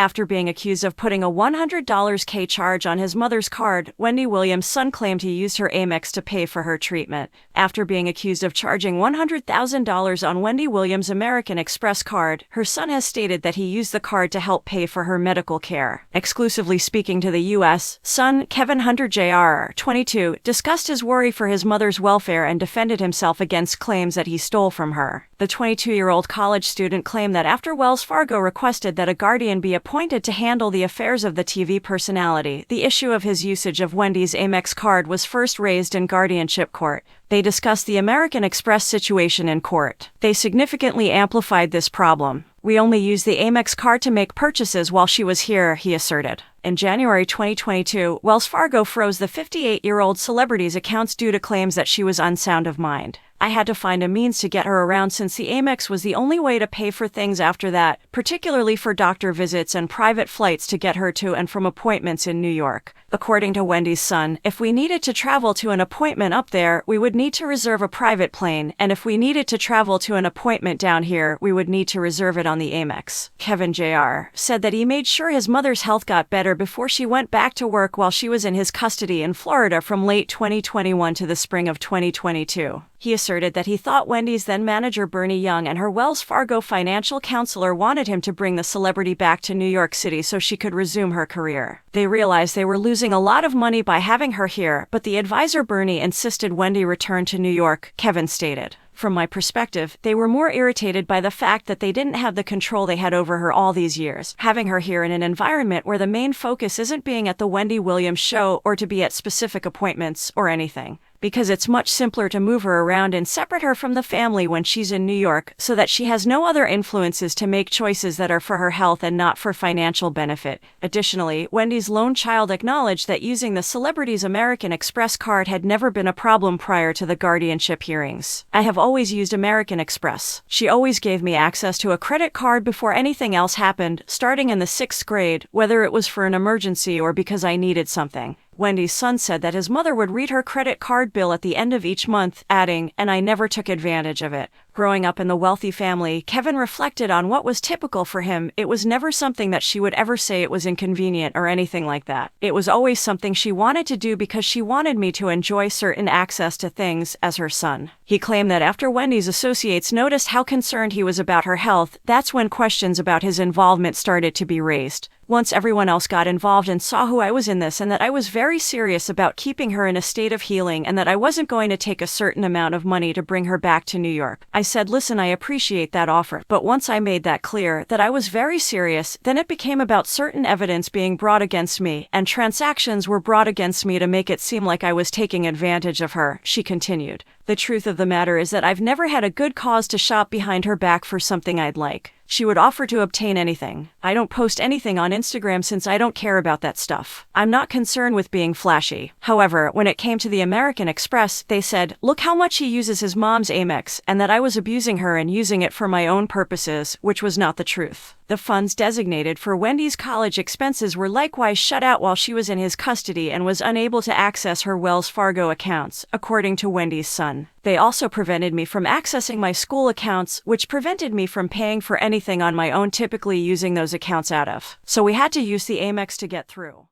After being accused of putting a $100K charge on his mother's card, Wendy Williams' son claimed he used her Amex to pay for her treatment. After being accused of charging $100,000 on Wendy Williams' American Express card, her son has stated that he used the card to help pay for her medical care. Exclusively speaking to the U.S., son Kevin Hunter Jr., 22, discussed his worry for his mother's welfare and defended himself against claims that he stole from her. The 22-year-old college student claimed that after Wells Fargo requested that a guardian be appointed to handle the affairs of the TV personality, the issue of his usage of Wendy's Amex card was first raised in guardianship court. They discussed the American Express situation in court. They significantly amplified this problem. "We only used the Amex card to make purchases while she was here," he asserted. In January 2022, Wells Fargo froze the 58-year-old celebrity's accounts due to claims that she was unsound of mind. "I had to find a means to get her around since the Amex was the only way to pay for things after that, particularly for doctor visits and private flights to get her to and from appointments in New York." According to Wendy's son, "If we needed to travel to an appointment up there, we would need to reserve a private plane, and if we needed to travel to an appointment down here, we would need to reserve it on the Amex." Kevin Jr. said that he made sure his mother's health got better before she went back to work while she was in his custody in Florida from late 2021 to the spring of 2022. He asserted that he thought Wendy's then-manager Bernie Young and her Wells Fargo financial counselor wanted him to bring the celebrity back to New York City so she could resume her career. They realized they were losing a lot of money by having her here, but the advisor Bernie insisted Wendy return to New York, Kevin stated. "From my perspective, they were more irritated by the fact that they didn't have the control they had over her all these years, having her here in an environment where the main focus isn't being at the Wendy Williams show or to be at specific appointments or anything. Because it's much simpler to move her around and separate her from the family when she's in New York so that she has no other influences to make choices that are for her health and not for financial benefit." Additionally, Wendy's lone child acknowledged that using the celebrity's American Express card had never been a problem prior to the guardianship hearings. "I have always used American Express. She always gave me access to a credit card before anything else happened, starting in the 6th grade, whether it was for an emergency or because I needed something." Wendy's son said that his mother would read her credit card bill at the end of each month, adding, "And I never took advantage of it." Growing up in the wealthy family, Kevin reflected on what was typical for him. "It was never something that she would ever say it was inconvenient or anything like that. It was always something she wanted to do because she wanted me to enjoy certain access to things as her son." He claimed that after Wendy's associates noticed how concerned he was about her health, that's when questions about his involvement started to be raised. "Once everyone else got involved and saw who I was in this and that I was very serious about keeping her in a state of healing and that I wasn't going to take a certain amount of money to bring her back to New York, I said, listen, I appreciate that offer. But once I made that clear, that I was very serious, then it became about certain evidence being brought against me, and transactions were brought against me to make it seem like I was taking advantage of her," she continued. "The truth of the matter is that I've never had a good cause to shop behind her back for something I'd like. She would offer to obtain anything. I don't post anything on Instagram since I don't care about that stuff. I'm not concerned with being flashy." However, when it came to the American Express, they said, "Look how much he uses his mom's Amex," and that I was abusing her and using it for my own purposes, which was not the truth. The funds designated for Wendy's college expenses were likewise shut out while she was in his custody and was unable to access her Wells Fargo accounts, according to Wendy's son. "They also prevented me from accessing my school accounts, which prevented me from paying for anything on my own, typically using those accounts out of. So we had to use the Amex to get through."